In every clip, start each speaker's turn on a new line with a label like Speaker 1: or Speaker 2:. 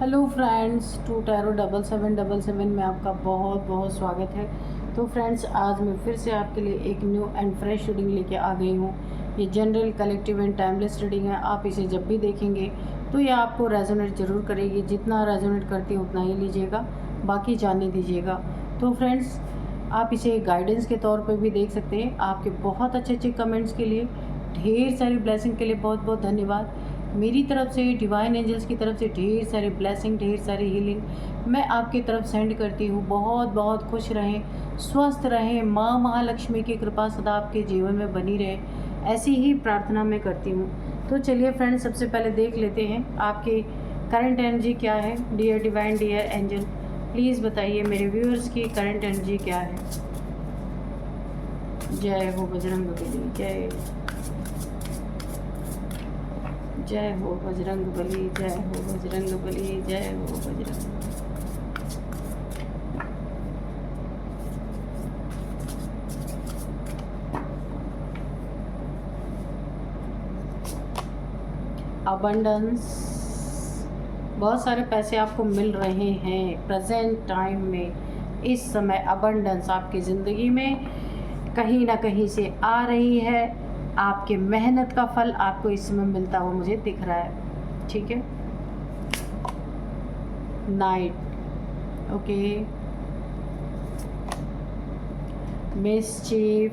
Speaker 1: Hello friends, to tarot 7777 में आपका बहुत बहुत स्वागत है। तो फ्रेंड्स, आज मैं फिर से आपके लिए एक न्यू एंड फ्रेश रीडिंग लेके आ गई हूँ। ये general, collective and timeless reading है। आप इसे जब भी देखेंगे तो ये आपको रेजोनेट ज़रूर करेगी। जितना रेजोनेट करती है उतना ही लीजिएगा, बाकी जाने दीजिएगा। तो फ्रेंड्स, आप इसे गाइडेंस के तौर पर भी देख सकते हैं। आपके बहुत अच्छे अच्छे कमेंट्स के लिए, ढेर सारी ब्लेसिंग के लिए बहुत बहुत धन्यवाद। मेरी तरफ से, डिवाइन एंजल्स की तरफ से ढेर सारे ब्लेसिंग, ढेर सारी हीलिंग मैं आपकी तरफ सेंड करती हूँ। बहुत बहुत खुश रहें, स्वस्थ रहें, माँ महालक्ष्मी की कृपा सदा आपके जीवन में बनी रहे, ऐसी ही प्रार्थना मैं करती हूँ। तो चलिए फ्रेंड्स, सबसे पहले देख लेते हैं आपकी करंट एनर्जी क्या है। Dear divine, dear angel, please बताइए मेरे व्यूअर्स की करंट एनर्जी क्या है। जय हो बजरंगबली, जय हो बजरंगबली, जय हो बजरंगबली, जय हो बजरंग। अबंडेंस, बहुत सारे पैसे आपको मिल रहे हैं प्रेजेंट टाइम में। इस समय अबंडेंस आपकी ज़िंदगी में कहीं ना कहीं से आ रही है। आपके मेहनत का फल आपको इस समय मिलता हुआ मुझे दिख रहा है। ठीक है, नाइट, ओके, मिसचीफ,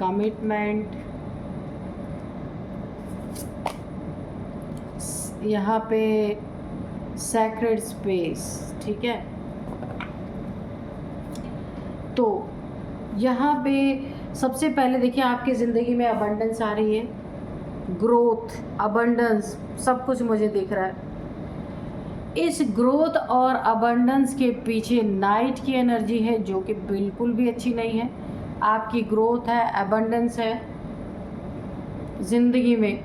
Speaker 1: कमिटमेंट, यहाँ पे सैक्रेड स्पेस। ठीक है, तो यहाँ पे सबसे पहले देखिए आपकी ज़िंदगी में अबंडेंस आ रही है, ग्रोथ, अबंडेंस, सब कुछ मुझे दिख रहा है। इस ग्रोथ और अबंडेंस के पीछे नाइट की एनर्जी है, जो कि बिल्कुल भी अच्छी नहीं है। आपकी ग्रोथ है, अबंडेंस है ज़िंदगी में।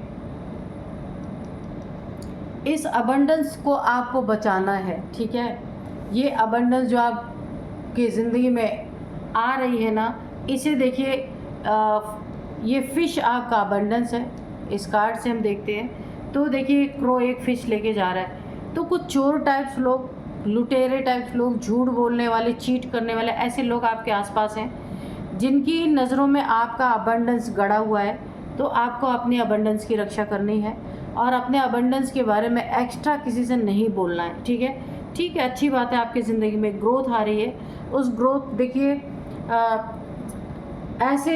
Speaker 1: इस अबंडेंस को आपको बचाना है। ठीक है, ये अबंडेंस जो आपकी ज़िंदगी में आ रही है ना, इसे देखिए, ये फ़िश आपका अबंडेंस है। इस कार्ड से हम देखते हैं तो देखिए क्रो एक फ़िश लेके जा रहा है। तो कुछ चोर टाइप्स लोग, लुटेरे टाइप्स लोग, झूठ बोलने वाले, चीट करने वाले, ऐसे लोग आपके आसपास हैं जिनकी नज़रों में आपका अबंडेंस गड़ा हुआ है। तो आपको अपने अबंडेंस की रक्षा करनी है और अपने अबंडेंस के बारे में एक्स्ट्रा किसी से नहीं बोलना है। ठीक है, ठीक है, अच्छी बात है, आपकी ज़िंदगी में ग्रोथ आ रही है। उस ग्रोथ, देखिए ऐसे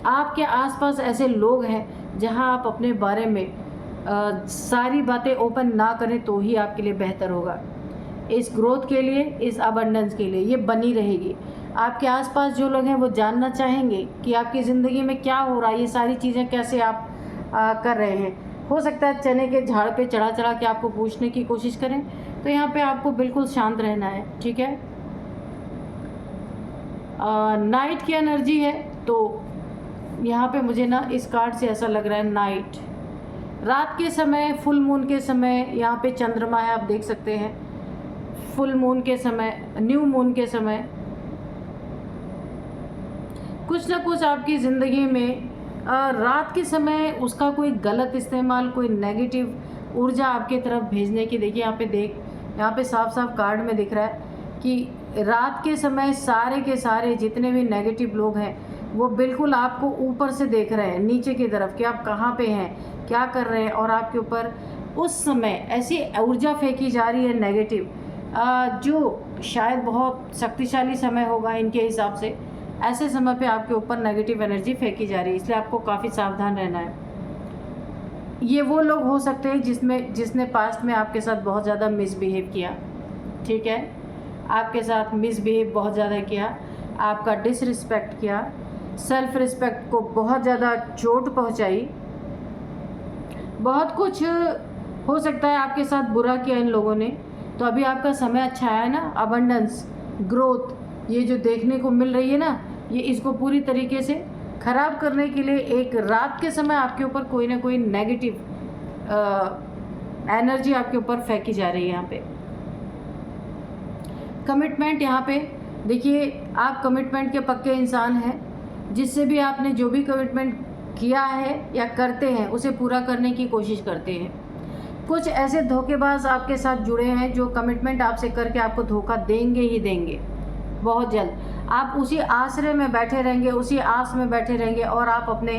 Speaker 1: आपके आसपास ऐसे लोग हैं जहां आप अपने बारे में सारी बातें ओपन ना करें तो ही आपके लिए बेहतर होगा। इस ग्रोथ के लिए, इस अबंडेंस के लिए ये बनी रहेगी। आपके आसपास जो लोग हैं वो जानना चाहेंगे कि आपकी ज़िंदगी में क्या हो रहा है, ये सारी चीज़ें कैसे आप कर रहे हैं। हो सकता है चने के झाड़ पे चढ़ा चढ़ा के आपको पूछने की कोशिश करें, तो यहाँ पे आपको बिल्कुल शांत रहना है। ठीक है, नाइट की एनर्जी है, तो यहाँ पे मुझे ना इस कार्ड से ऐसा लग रहा है, नाइट, रात के समय, फुल मून के समय, यहाँ पे चंद्रमा है, आप देख सकते हैं। फुल मून के समय, न्यू मून के समय, कुछ ना कुछ आपकी ज़िंदगी में रात के समय उसका कोई गलत इस्तेमाल, कोई नेगेटिव ऊर्जा आपके तरफ भेजने की, देखिए यहाँ पे साफ साफ कार्ड में दिख रहा है कि रात के समय सारे के सारे जितने भी नेगेटिव लोग हैं वो बिल्कुल आपको ऊपर से देख रहे हैं, नीचे की तरफ, कि आप कहाँ पे हैं, क्या कर रहे हैं, और आपके ऊपर उस समय ऐसी ऊर्जा फेंकी जा रही है नेगेटिव, जो शायद बहुत शक्तिशाली समय होगा इनके हिसाब से। ऐसे समय पे आपके ऊपर नेगेटिव एनर्जी फेंकी जा रही है, इसलिए आपको काफ़ी सावधान रहना है। ये वो लोग हो सकते हैं जिसने पास्ट में आपके साथ बहुत ज़्यादा मिसबिहेव किया। ठीक है, आपके साथ मिसबिहेव बहुत ज़्यादा किया, आपका डिसरिस्पेक्ट किया, सेल्फ रिस्पेक्ट को बहुत ज़्यादा चोट पहुंचाई, बहुत कुछ हो सकता है आपके साथ बुरा किया इन लोगों ने। तो अभी आपका समय अच्छा है ना, अबंडेंस, ग्रोथ, ये जो देखने को मिल रही है ना, ये इसको पूरी तरीके से ख़राब करने के लिए एक रात के समय आपके ऊपर कोई ना कोई नेगेटिव एनर्जी आपके ऊपर फेंकी जा रही है। यहाँ पे कमिटमेंट, यहाँ पे देखिए आप कमिटमेंट के पक्के इंसान हैं। जिससे भी आपने जो भी कमिटमेंट किया है या करते हैं उसे पूरा करने की कोशिश करते हैं। कुछ ऐसे धोखेबाज आपके साथ जुड़े हैं जो कमिटमेंट आपसे करके आपको धोखा देंगे ही देंगे बहुत जल्द। आप उसी आश्रय में बैठे रहेंगे, उसी आस में बैठे रहेंगे और आप अपने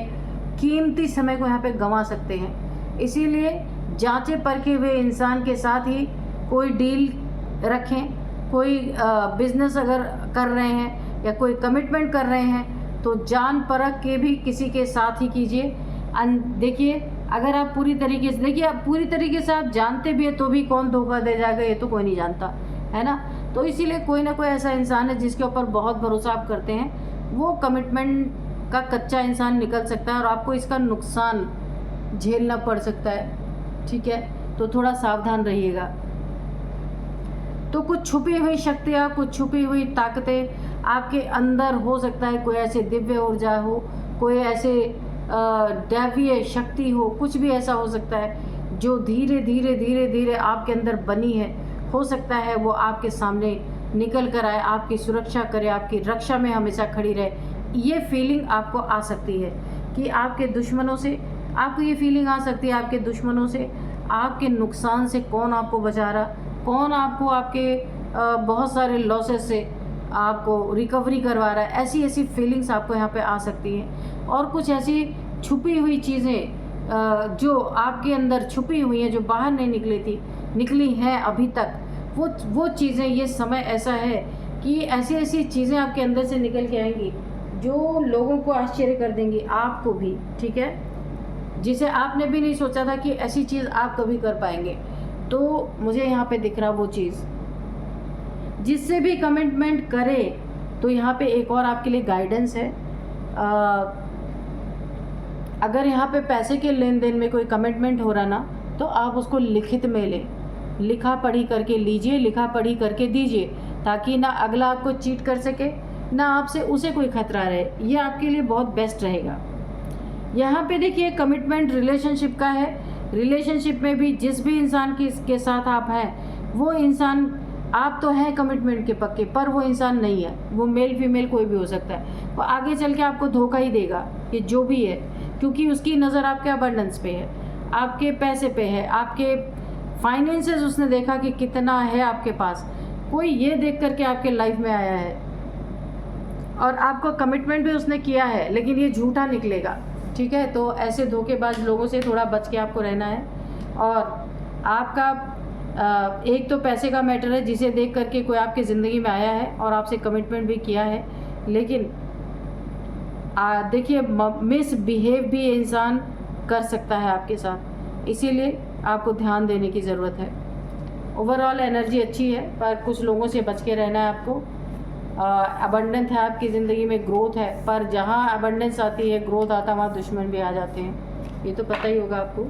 Speaker 1: कीमती समय को यहाँ पे गंवा सकते हैं। इसीलिए जांचे परखे हुए इंसान के साथ ही कोई डील रखें। कोई बिजनेस अगर कर रहे हैं या कोई कमिटमेंट कर रहे हैं तो जान परख के भी किसी के साथ ही कीजिए। देखिए, अगर आप पूरी तरीके से आप जानते भी है तो भी कौन धोखा दे जाएगा ये तो कोई नहीं जानता, है ना। तो इसीलिए कोई ना कोई ऐसा इंसान है जिसके ऊपर बहुत भरोसा आप करते हैं, वो कमिटमेंट का कच्चा इंसान निकल सकता है और आपको इसका नुकसान झेलना पड़ सकता है, ठीक है। तो थोड़ा सावधान रहिएगा। तो कुछ छुपी हुई शक्तियाँ, कुछ छुपी हुई ताकतें आपके अंदर हो सकता है। कोई ऐसे दिव्य ऊर्जा हो, कोई ऐसे दैवीय शक्ति हो, कुछ भी ऐसा हो सकता है जो धीरे धीरे आपके अंदर बनी है। हो सकता है वो आपके सामने निकल कर आए, आपकी सुरक्षा करे, आपकी रक्षा में हमेशा खड़ी रहे। ये फीलिंग आपको आ सकती है कि आपके दुश्मनों से, आपको ये फीलिंग आ सकती है आपके दुश्मनों से, आपके नुकसान से कौन आपको बचा रहा, कौन आपको आपके बहुत सारे लॉसेस से आपको रिकवरी करवा रहा है। ऐसी फीलिंग्स आपको यहाँ पे आ सकती हैं। और कुछ ऐसी छुपी हुई चीज़ें जो आपके अंदर छुपी हुई हैं, जो बाहर नहीं निकली हैं अभी तक, वो चीज़ें, ये समय ऐसा है कि ऐसी चीज़ें आपके अंदर से निकल के आएंगी जो लोगों को आश्चर्य कर देंगी, आपको भी, ठीक है, जिसे आपने भी नहीं सोचा था कि ऐसी चीज़ आप कभी कर पाएंगे। तो मुझे यहाँ पे दिख रहा वो चीज़, जिससे भी कमिटमेंट करे तो यहाँ पे एक और आपके लिए गाइडेंस है। अगर यहाँ पे पैसे के लेन देन में कोई कमिटमेंट हो रहा ना, तो आप उसको लिखित में लें, लिखा पढ़ी करके लीजिए, लिखा पढ़ी करके दीजिए, ताकि ना अगला आपको चीट कर सके, ना आपसे उसे कोई खतरा रहे। ये आपके लिए बहुत बेस्ट रहेगा। यहाँ पे देखिए, कमिटमेंट रिलेशनशिप का है। रिलेशनशिप में भी जिस भी इंसान के साथ आप हैं, वो इंसान, आप तो हैं कमिटमेंट के पक्के, पर वो इंसान नहीं है। वो मेल फीमेल कोई भी हो सकता है। वो आगे चल के आपको धोखा ही देगा, ये जो भी है, क्योंकि उसकी नज़र आपके अबंडेंस पे है, आपके पैसे पे है, आपके फाइनेंसेस उसने देखा कि कितना है आपके पास। कोई ये देख करके आपके लाइफ में आया है और आपको कमिटमेंट भी उसने किया है, लेकिन ये झूठा निकलेगा, ठीक है। तो ऐसे धोखेबाज लोगों से थोड़ा बच के आपको रहना है। और आपका एक तो पैसे का मैटर है, जिसे देख करके कोई आपकी ज़िंदगी में आया है और आपसे कमिटमेंट भी किया है, लेकिन देखिए, मिसबिहेव भी इंसान कर सकता है आपके साथ, इसीलिए आपको ध्यान देने की ज़रूरत है। ओवरऑल एनर्जी अच्छी है, पर कुछ लोगों से बच के रहना है आपको। अबंडेंस है आपकी ज़िंदगी में, ग्रोथ है, पर जहाँ अबंडेंस आती है, ग्रोथ आता है, वहाँ दुश्मन भी आ जाते हैं। ये तो पता ही होगा आपको।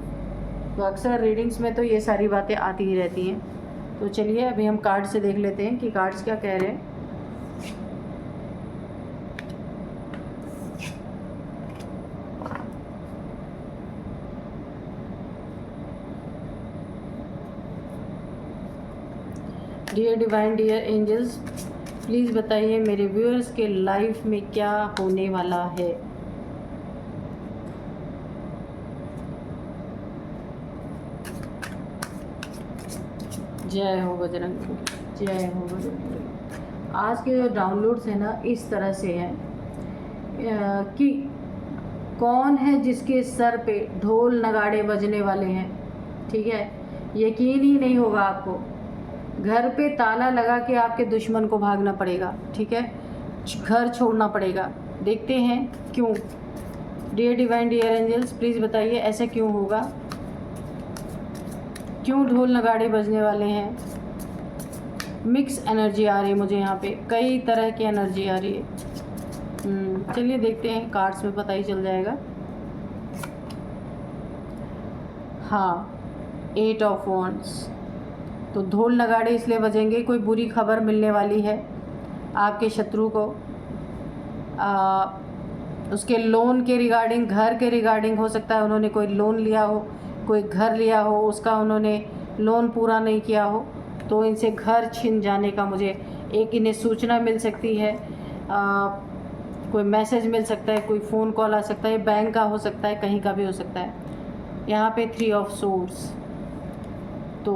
Speaker 1: तो अक्सर रीडिंग्स में तो ये सारी बातें आती ही रहती हैं। तो चलिए अभी हम कार्ड से देख लेते हैं कि कार्ड्स क्या कह रहे हैं। Dear divine, dear angels, please बताइए मेरे व्यूअर्स के लाइफ में क्या होने वाला है। जय हो बजरंग, जय हो बजरंग। आज के जो डाउनलोड्स हैं ना, इस तरह से हैं कि कौन है जिसके सर पे ढोल नगाड़े बजने वाले हैं, ठीक है। यकीन ही नहीं होगा आपको, घर पे ताला लगा के आपके दुश्मन को भागना पड़ेगा, ठीक है, घर छोड़ना पड़ेगा। देखते हैं क्यों। Dear divine, dear angels, please बताइए ऐसा क्यों होगा, क्यों ढोल नगाड़े बजने वाले हैं। मिक्स एनर्जी आ रही है मुझे यहाँ पे, कई तरह की एनर्जी आ रही है। चलिए देखते हैं, कार्ड्स में पता ही चल जाएगा। हाँ, 8 ऑफ वॉन्ड्स। तो ढोल नगाड़े इसलिए बजेंगे, कोई बुरी खबर मिलने वाली है आपके शत्रु को। उसके लोन के रिगार्डिंग, घर के रिगार्डिंग हो सकता है उन्होंने कोई लोन लिया हो, कोई घर लिया हो, उसका उन्होंने लोन पूरा नहीं किया हो, तो इनसे घर छिन जाने का मुझे एक इन्हें सूचना मिल सकती है। कोई मैसेज मिल सकता है, कोई फ़ोन कॉल आ सकता है, बैंक का हो सकता है, कहीं का भी हो सकता है। यहाँ पे 3 ऑफ सोर्ड्स, तो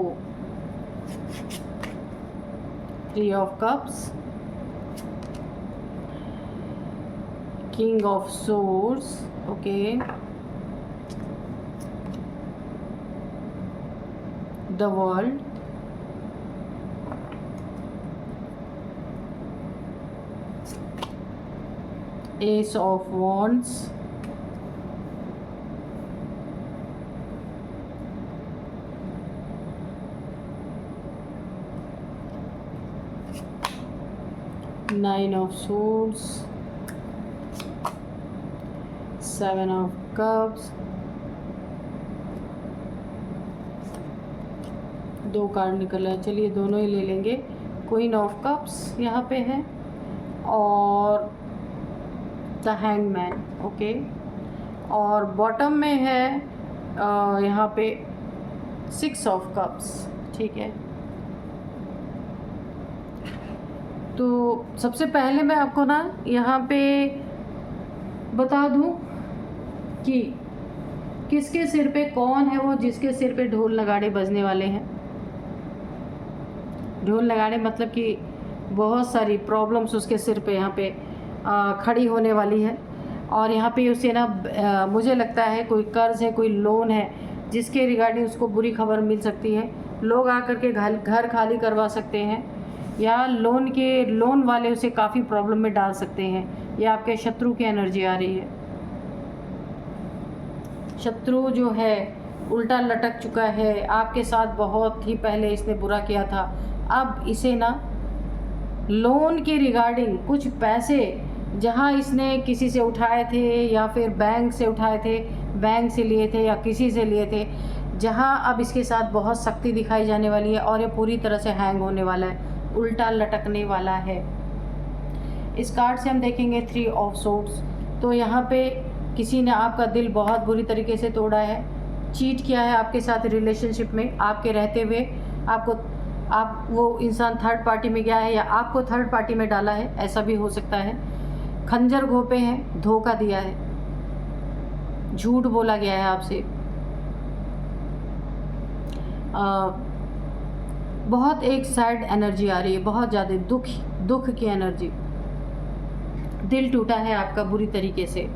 Speaker 1: 3 of cups, king of swords, okay, the world, S of wands, nine of swords, 7 of cups, 2 card निकल रहा है। चलिए दोनों ही ले लेंगे। क्वीन ऑफ कप्स यहाँ पे है और द हैंगमैन, ओके, और बॉटम में है यहाँ पे 6 ऑफ कप्स, ठीक है। तो सबसे पहले मैं आपको ना यहाँ पे बता दूँ कि किसके सिर पे कौन है वो जिसके सिर पे ढोल नगाड़े बजने वाले हैं। ढोल नगाड़े मतलब कि बहुत सारी प्रॉब्लम्स उसके सिर पे यहाँ पे खड़ी होने वाली है, और यहाँ पे उसे ना मुझे लगता है कोई कर्ज है, कोई लोन है जिसके रिगार्डिंग उसको बुरी खबर मिल सकती है। लोग आकर के घर खाली करवा सकते हैं, या लोन वाले उसे काफ़ी प्रॉब्लम में डाल सकते हैं, या आपके शत्रु की एनर्जी आ रही है। शत्रु जो है उल्टा लटक चुका है, आपके साथ बहुत ही पहले इसने बुरा किया था। अब इसे ना लोन के रिगार्डिंग कुछ पैसे जहां इसने किसी से उठाए थे या फिर बैंक से उठाए थे, बैंक से लिए थे या किसी से लिए थे, जहां अब इसके साथ बहुत सख्ती दिखाई जाने वाली है और ये पूरी तरह से हैंग होने वाला है, उल्टा लटकने वाला है। इस कार्ड से हम देखेंगे 3 ऑफ सोर्ड्स। तो यहाँ पे किसी ने आपका दिल बहुत बुरी तरीके से तोड़ा है, चीट किया है आपके साथ रिलेशनशिप में, आपके रहते हुए वो इंसान थर्ड पार्टी में गया है या आपको थर्ड पार्टी में डाला है, ऐसा भी हो सकता है। खंजर घोंपे हैं, धोखा दिया है, झूठ बोला गया है आपसे, बहुत एक सैड एनर्जी आ रही है, बहुत ज़्यादा दुख की एनर्जी, दिल टूटा है आपका बुरी तरीके से।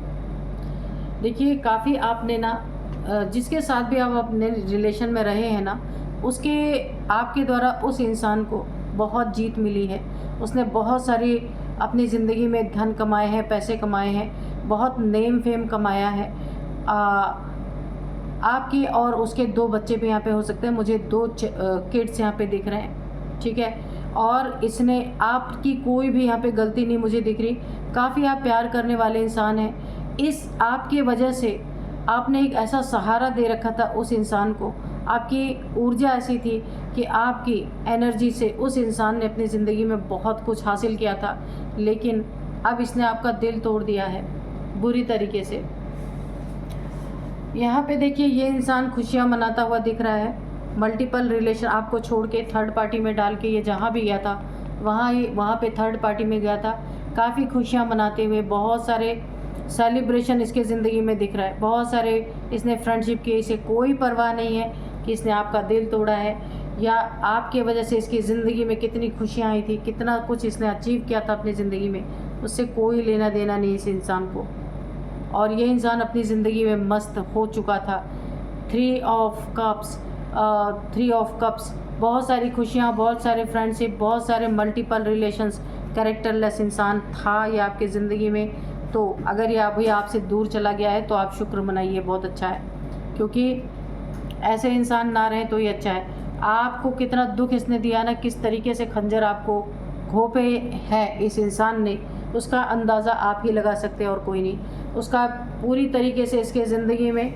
Speaker 1: देखिए काफ़ी आपने ना जिसके साथ भी आप अपने रिलेशन में रहे हैं ना, उसके आपके द्वारा उस इंसान को बहुत जीत मिली है। उसने बहुत सारी अपनी ज़िंदगी में धन कमाए हैं, पैसे कमाए हैं, बहुत नेम फेम कमाया है। आपकी और उसके 2 बच्चे भी यहाँ पे हो सकते हैं, मुझे 2 किड्स यहाँ पे दिख रहे हैं, ठीक है। और इसने आपकी कोई भी यहाँ पे गलती नहीं मुझे दिख रही। काफ़ी आप प्यार करने वाले इंसान हैं। इस आपकी वजह से आपने एक ऐसा सहारा दे रखा था उस इंसान को, आपकी ऊर्जा ऐसी थी कि आपकी एनर्जी से उस इंसान ने अपनी ज़िंदगी में बहुत कुछ हासिल किया था, लेकिन अब इसने आपका दिल तोड़ दिया है बुरी तरीके से। यहाँ पे देखिए ये इंसान खुशियाँ मनाता हुआ दिख रहा है। मल्टीपल रिलेशन आपको छोड़ के थर्ड पार्टी में डाल के ये जहाँ भी गया था वहाँ पे थर्ड पार्टी में गया था, काफ़ी खुशियाँ मनाते हुए, बहुत सारे सेलिब्रेशन इसके ज़िंदगी में दिख रहा है, बहुत सारे इसने फ्रेंडशिप की। इसे कोई परवाह नहीं है कि इसने आपका दिल तोड़ा है या आपके वजह से इसकी ज़िंदगी में कितनी खुशियाँ आई थी, कितना कुछ इसने अचीव किया था अपनी ज़िंदगी में, उससे कोई लेना देना नहीं इस इंसान को। और ये इंसान अपनी ज़िंदगी में मस्त हो चुका था। 3 ऑफ कप्स, बहुत सारी खुशियाँ, बहुत सारे फ्रेंडशिप, बहुत सारे मल्टीपल रिलेशंस, कैरेक्टरलेस इंसान था ये आपकी ज़िंदगी में। तो अगर ये अभी आपसे दूर चला गया है तो आप शुक्र मनाइए, बहुत अच्छा है, क्योंकि ऐसे इंसान ना रहें तो ही अच्छा है। आपको कितना दुख इसने दिया ना, किस तरीके से खंजर आपको घोंपे है इस इंसान ने, उसका अंदाज़ा आप ही लगा सकते हैं और कोई नहीं। उसका पूरी तरीके से इसके ज़िंदगी में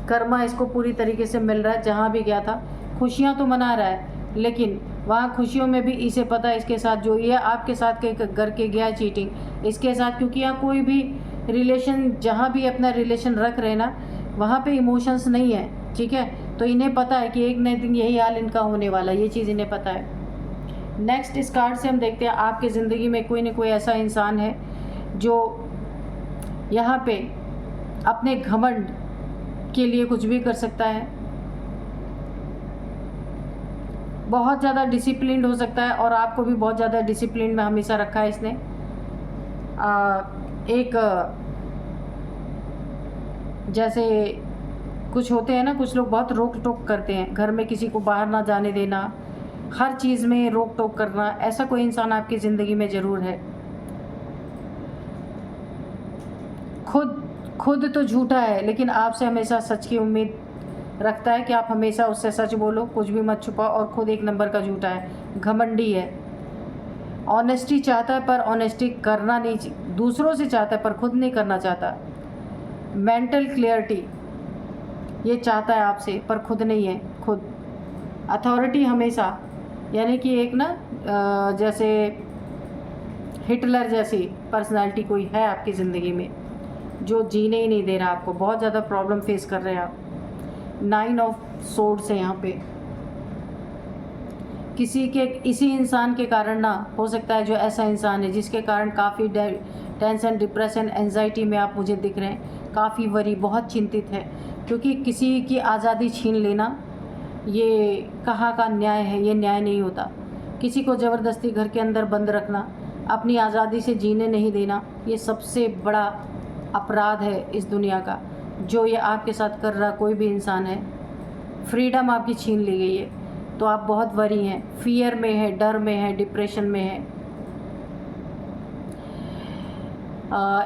Speaker 1: कर्मा इसको पूरी तरीके से मिल रहा है। जहाँ भी गया था खुशियाँ तो मना रहा है, लेकिन वहाँ खुशियों में भी इसे पता है इसके साथ जो ये आपके साथ के करके गया चीटिंग इसके साथ, क्योंकि यहाँ कोई भी रिलेशन, जहाँ भी अपना रिलेशन रख रहे ना, वहाँ पे इमोशंस नहीं है, ठीक है। तो इन्हें पता है कि एक न एक दिन यही हाल इनका होने वाला है, ये चीज़ इन्हें पता है। नेक्स्ट इस कार्ड से हम देखते हैं आपकी ज़िंदगी में कोई न कोई ऐसा इंसान है जो यहाँ पे अपने घमंड के लिए कुछ भी कर सकता है, बहुत ज़्यादा डिसिप्लिन्ड हो सकता है, और आपको भी बहुत ज़्यादा डिसिप्लिन में हमेशा रखा है इसने। एक जैसे कुछ होते हैं ना, कुछ लोग बहुत रोक टोक करते हैं, घर में किसी को बाहर ना जाने देना, हर चीज़ में रोक टोक करना, ऐसा कोई इंसान आपकी ज़िंदगी में ज़रूर है। खुद तो झूठा है, लेकिन आपसे हमेशा सच की उम्मीद रखता है कि आप हमेशा उससे सच बोलो, कुछ भी मत छुपाओ, और ख़ुद एक नंबर का झूठा है, घमंडी है। ऑनेस्टी चाहता है पर ऑनेस्टी करना नहीं, दूसरों से चाहता है पर खुद नहीं करना चाहता। मेंटल क्लियरिटी ये चाहता है आपसे पर खुद नहीं है, खुद। अथॉरिटी हमेशा, यानी कि एक ना जैसे हिटलर जैसी पर्सनालिटी कोई है आपकी ज़िंदगी में, जो जीने ही नहीं दे रहा आपको, बहुत ज़्यादा प्रॉब्लम फेस कर रहे हैं आप। 9 ऑफ सोर्ड्स है यहाँ पे। इसी इंसान के कारण ना हो सकता है, जो ऐसा इंसान है जिसके कारण काफ़ी टेंशन, डिप्रेशन, एंजाइटी में आप मुझे दिख रहे हैं, काफ़ी वरी, बहुत चिंतित है, क्योंकि किसी की आज़ादी छीन लेना ये कहाँ का न्याय है, ये न्याय नहीं होता। किसी को ज़बरदस्ती घर के अंदर बंद रखना, अपनी आज़ादी से जीने नहीं देना, ये सबसे बड़ा अपराध है इस दुनिया का, जो ये आपके साथ कर रहा कोई भी इंसान है। फ्रीडम आपकी छीन ली गई है, तो आप बहुत वरी हैं, फियर में है, डर में है, डिप्रेशन में है।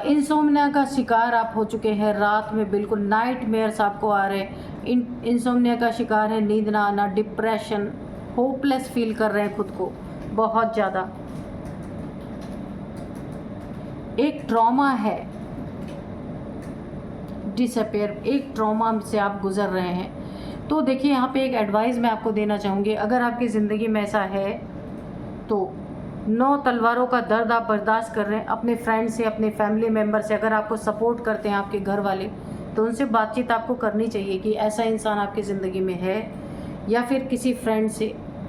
Speaker 1: इंसोम्निया का शिकार आप हो चुके हैं, रात में बिल्कुल नाइटमेयर्स आपको आ रहे हैं। इंसोम्निया का शिकार है, नींद ना आना, डिप्रेशन, होपलेस फील कर रहे हैं खुद को बहुत ज़्यादा। एक ट्रॉमा है, डिसअपेयर, एक ट्रॉमा से आप गुजर रहे हैं। तो देखिए, यहाँ पे एक एडवाइस मैं आपको देना चाहूँगी, अगर आपकी ज़िंदगी में ऐसा है तो 9 तलवारों का दर्द आप बर्दाश्त कर रहे हैं, अपने फ्रेंड से, अपने फैमिली मेम्बर से, अगर आपको सपोर्ट करते हैं आपके घर वाले, तो उनसे बातचीत आपको करनी चाहिए कि ऐसा इंसान आपकी ज़िंदगी में है, या फिर किसी फ्रेंड से,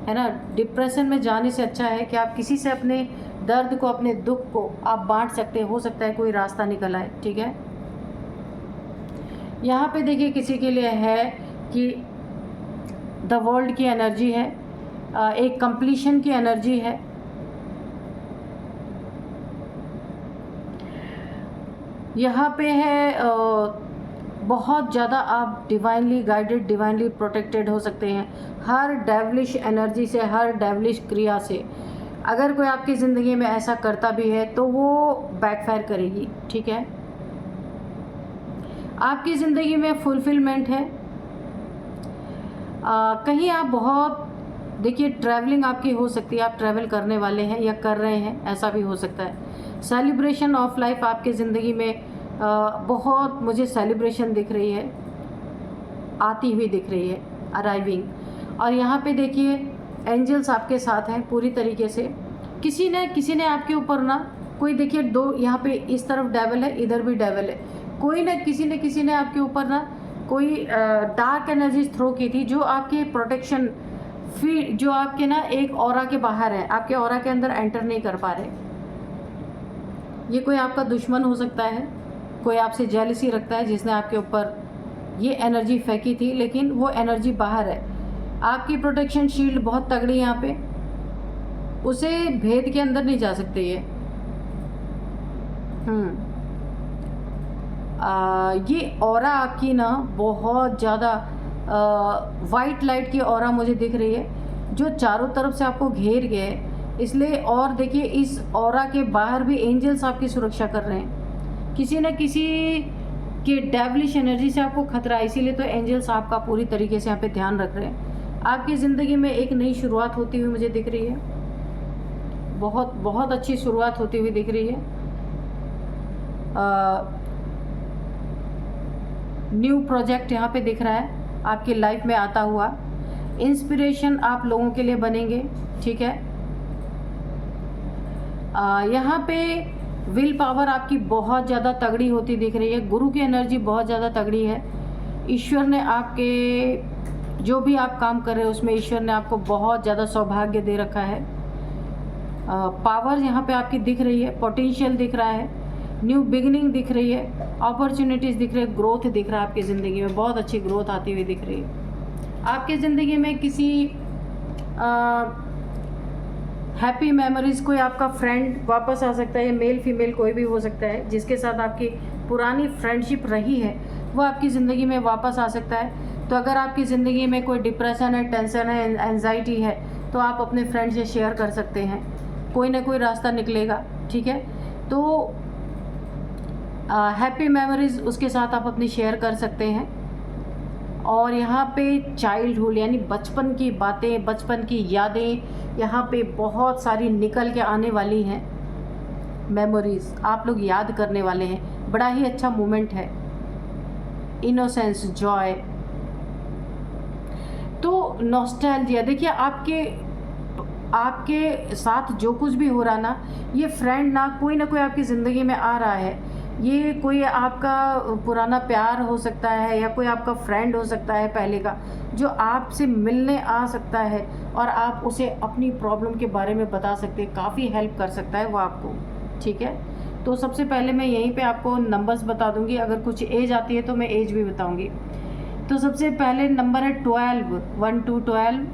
Speaker 1: है ना। डिप्रेशन में जाने से अच्छा है कि आप किसी से अपने दर्द को, अपने दुख को आप बांट सकते हैं, हो सकता है कोई रास्ता निकल आए, ठीक है। यहाँ पे देखिए, किसी के लिए है कि द वर्ल्ड की एनर्जी है, एक कंप्लीशन की एनर्जी है। यहाँ पे है बहुत ज़्यादा आप डिवाइनली गाइडेड, डिवाइनली प्रोटेक्टेड हो सकते हैं हर डेविलिश एनर्जी से, हर डेविलिश क्रिया से। अगर कोई आपकी ज़िंदगी में ऐसा करता भी है तो वो बैकफायर करेगी, ठीक है। आपकी ज़िंदगी में फुलफिलमेंट है। कहीं आप बहुत, देखिए, ट्रैवलिंग आपकी हो सकती है, आप ट्रैवल करने वाले हैं या कर रहे हैं, ऐसा भी हो सकता है। सेलिब्रेशन ऑफ लाइफ आपकी ज़िंदगी में बहुत मुझे सेलिब्रेशन दिख रही है, आती हुई दिख रही है, अराइविंग। और यहाँ पे देखिए, एंजल्स आपके साथ हैं पूरी तरीके से। किसी ने आपके ऊपर ना, कोई देखिए, 2 यहाँ पे इस तरफ डेविल है, इधर भी डेविल है। कोई ना किसी ने आपके ऊपर ना कोई डार्क एनर्जीज थ्रो की थी, जो आपके प्रोटेक्शन फील्ड, जो आपके ना एक ऑरा के बाहर है, आपके ऑरा के अंदर एंटर नहीं कर पा रहे। ये कोई आपका दुश्मन हो सकता है, कोई आपसे जेलसी रखता है, जिसने आपके ऊपर ये एनर्जी फेंकी थी, लेकिन वो एनर्जी बाहर है। आपकी प्रोटेक्शन शील्ड बहुत तगड़ी है यहाँ पे, उसे भेद के अंदर नहीं जा सकते ये। ये ऑरा आपकी ना बहुत ज़्यादा वाइट लाइट की ऑरा मुझे दिख रही है, जो चारों तरफ से आपको घेर गए, इसलिए। और देखिए, इस ऑरा के बाहर भी एंजल्स आपकी सुरक्षा कर रहे हैं। किसी न किसी के डेविलिश एनर्जी से आपको खतरा है, इसीलिए तो एंजल्स आपका पूरी तरीके से यहाँ पे ध्यान रख रहे हैं। आपकी ज़िंदगी में एक नई शुरुआत होती हुई मुझे दिख रही है, बहुत बहुत अच्छी शुरुआत होती हुई दिख रही है। न्यू प्रोजेक्ट यहाँ पे दिख रहा है आपकी लाइफ में आता हुआ। इंस्पिरेशन आप लोगों के लिए बनेंगे, ठीक है। यहाँ पे विल पावर आपकी बहुत ज़्यादा तगड़ी होती दिख रही है, गुरु की एनर्जी बहुत ज़्यादा तगड़ी है। ईश्वर ने आपके जो भी आप काम कर रहे हो उसमें ईश्वर ने आपको बहुत ज़्यादा सौभाग्य दे रखा है। पावर यहाँ पे आपकी दिख रही है, पोटेंशियल दिख रहा है। न्यू बिगिनिंग दिख रही है, अपॉर्चुनिटीज़ दिख रही है, ग्रोथ दिख रहा है आपकी ज़िंदगी में, बहुत अच्छी ग्रोथ आती हुई दिख रही है। आपकी ज़िंदगी में किसी हैप्पी मेमोरीज़, कोई आपका फ्रेंड वापस आ सकता है, मेल फीमेल कोई भी हो सकता है, जिसके साथ आपकी पुरानी फ्रेंडशिप रही है वो आपकी ज़िंदगी में वापस आ सकता है। तो अगर आपकी ज़िंदगी में कोई डिप्रेशन है, टेंशन है, एंजाइटी है, तो आप अपने फ्रेंड से शेयर कर सकते हैं, कोई ना कोई रास्ता निकलेगा, ठीक है। तो हैप्पी मेमोरीज़ उसके साथ आप अपनी शेयर कर सकते हैं। और यहाँ पे चाइल्डहुड यानी बचपन की बातें, बचपन की यादें यहाँ पे बहुत सारी निकल के आने वाली हैं। मेमोरीज़ आप लोग याद करने वाले हैं, बड़ा ही अच्छा मोमेंट है, इनोसेंस, जॉय। तो नॉस्टैल्जिया, देखिए आपके साथ जो कुछ भी हो रहा ना, ये फ्रेंड ना कोई आपकी ज़िंदगी में आ रहा है। ये कोई आपका पुराना प्यार हो सकता है या कोई आपका फ्रेंड हो सकता है पहले का, जो आपसे मिलने आ सकता है और आप उसे अपनी प्रॉब्लम के बारे में बता सकते हैं, काफ़ी हेल्प कर सकता है वो आपको, ठीक है। तो सबसे पहले मैं यहीं पे आपको नंबर्स बता दूंगी, अगर कुछ एज आती है तो मैं एज भी बताऊंगी। तो सबसे पहले नंबर है 12, 1 to 12,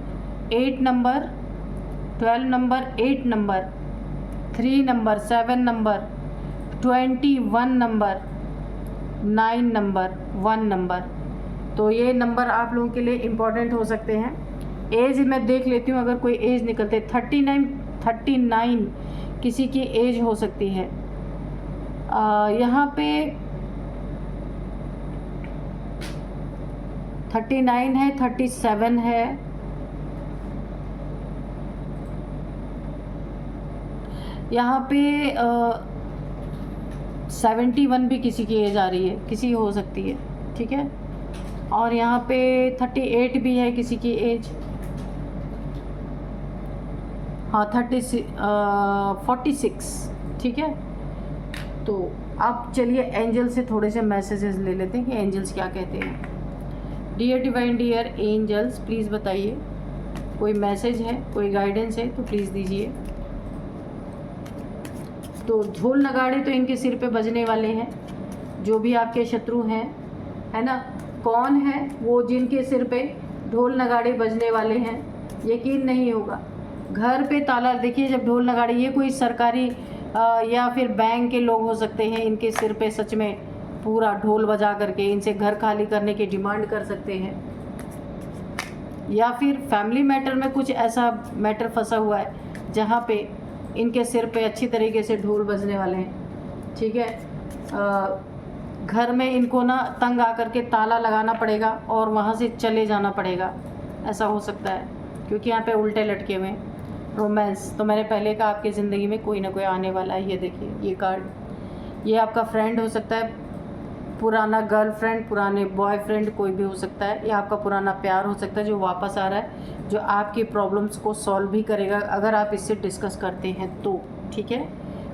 Speaker 1: 8 number, 12 number, 8 number, 3 number, 7 number, 21 number, 9 number, 1 number. तो ये नंबर आप लोगों के लिए इम्पोर्टेंट हो सकते हैं। एज मैं देख लेती हूँ, अगर कोई एज निकलते, 39 किसी की एज हो सकती है। यहाँ पे 39 है, 37 है, यहाँ पे 71 भी किसी की एज आ रही है, किसी हो सकती है, ठीक है। और यहाँ पे 38 भी है किसी की एज, हाँ 46, ठीक है। तो अब चलिए एंजल से थोड़े से मैसेजेस ले लेते हैं कि एंजल्स क्या कहते हैं। Dear divine, dear angels, please बताइए, कोई मैसेज है, कोई गाइडेंस है तो प्लीज़ दीजिए। तो ढोल नगाड़े तो इनके सिर पे बजने वाले हैं, जो भी आपके शत्रु हैं, है ना। कौन है वो जिनके सिर पे ढोल नगाड़े बजने वाले हैं, यकीन नहीं होगा। घर पे ताला, देखिए जब ढोल नगाड़े, ये कोई सरकारी या फिर बैंक के लोग हो सकते हैं, इनके सिर पे सच में पूरा ढोल बजा करके इनसे घर खाली करने की डिमांड कर सकते हैं। या फिर फैमिली मैटर में कुछ ऐसा मैटर फंसा हुआ है जहाँ पे इनके सिर पे अच्छी तरीके से ढोल बजने वाले हैं, ठीक है। घर में इनको ना तंग आकर के ताला लगाना पड़ेगा और वहाँ से चले जाना पड़ेगा, ऐसा हो सकता है, क्योंकि यहाँ पे उल्टे लटके हुए हैं। रोमांस तो मैंने पहले कहा, आपकी ज़िंदगी में कोई ना कोई आने वाला है। ये देखिए ये कार्ड, ये आपका फ्रेंड हो सकता है, पुराना गर्लफ्रेंड, पुराने बॉयफ्रेंड, कोई भी हो सकता है। या आपका पुराना प्यार हो सकता है जो वापस आ रहा है, जो आपकी प्रॉब्लम्स को सॉल्व भी करेगा अगर आप इससे डिस्कस करते हैं तो, ठीक है।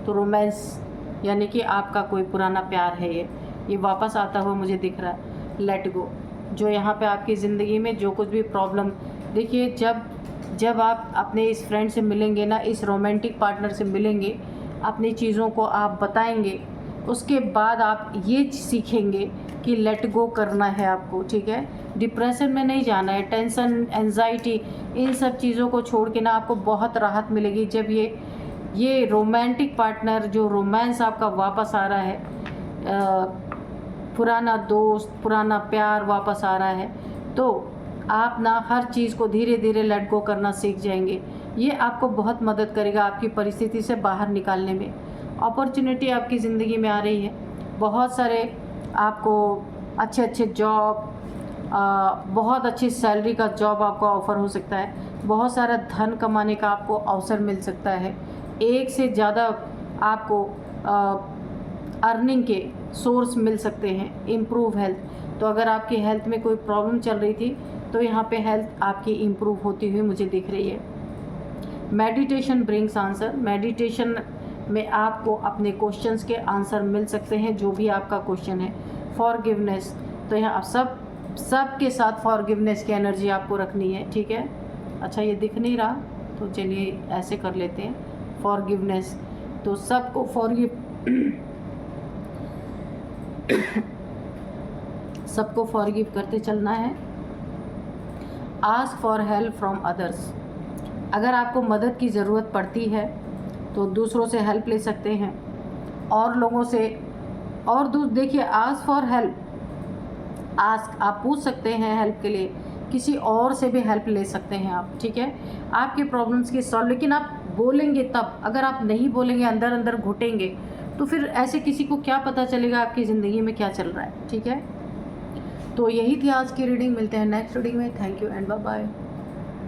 Speaker 1: तो रोमांस यानी कि आपका कोई पुराना प्यार है, ये वापस आता हुआ मुझे दिख रहा है। लेट गो, जो यहाँ पे आपकी ज़िंदगी में जो कुछ भी प्रॉब्लम, देखिए जब आप अपने इस फ्रेंड से मिलेंगे ना, इस रोमांटिक पार्टनर से मिलेंगे, अपनी चीज़ों को आप बताएंगे, उसके बाद आप ये सीखेंगे कि लेट गो करना है आपको, ठीक है। डिप्रेशन में नहीं जाना है, टेंशन, एंजाइटी, इन सब चीज़ों को छोड़ के ना आपको बहुत राहत मिलेगी जब ये रोमांटिक पार्टनर, जो रोमांस आपका वापस आ रहा है, पुराना दोस्त, पुराना प्यार वापस आ रहा है, तो आप ना हर चीज़ को धीरे धीरे लेट गो करना सीख जाएंगे। ये आपको बहुत मदद करेगा आपकी परिस्थिति से बाहर निकालने में। अपॉर्चुनिटी आपकी ज़िंदगी में आ रही है, बहुत सारे आपको अच्छे जॉब, बहुत अच्छी सैलरी का जॉब आपको ऑफ़र हो सकता है, बहुत सारा धन कमाने का आपको अवसर मिल सकता है, एक से ज़्यादा आपको अर्निंग के सोर्स मिल सकते हैं। इम्प्रूव हेल्थ, तो अगर आपकी हेल्थ में कोई प्रॉब्लम चल रही थी तो यहाँ पे हेल्थ आपकी इम्प्रूव होती हुई मुझे दिख रही है। मेडिटेशन ब्रिंग्स आंसर, मेडिटेशन में आपको अपने क्वेश्चंस के आंसर मिल सकते हैं, जो भी आपका क्वेश्चन है। फॉरगिवनेस, तो यहाँ सब के साथ फॉरगिवनेस की एनर्जी आपको रखनी है, ठीक है। अच्छा ये दिख नहीं रहा तो चलिए ऐसे कर लेते हैं, फॉरगिवनेस, तो सबको सबको फॉरगिव करते चलना है। Ask for help from others, अगर आपको मदद की ज़रूरत पड़ती है तो दूसरों से हेल्प ले सकते हैं, और लोगों से, और देखिए आस्क फॉर हेल्प, आस्क आप पूछ सकते हैं हेल्प के लिए, किसी और से भी हेल्प ले सकते हैं आप, ठीक है, आपके प्रॉब्लम्स की सॉल्व। लेकिन आप बोलेंगे तब, अगर आप नहीं बोलेंगे, अंदर अंदर घुटेंगे, तो फिर ऐसे किसी को क्या पता चलेगा आपकी ज़िंदगी में क्या चल रहा है, ठीक है। तो यही थी आज की रीडिंग, मिलते हैं नेक्स्ट रीडिंग में। Thank you and bye bye.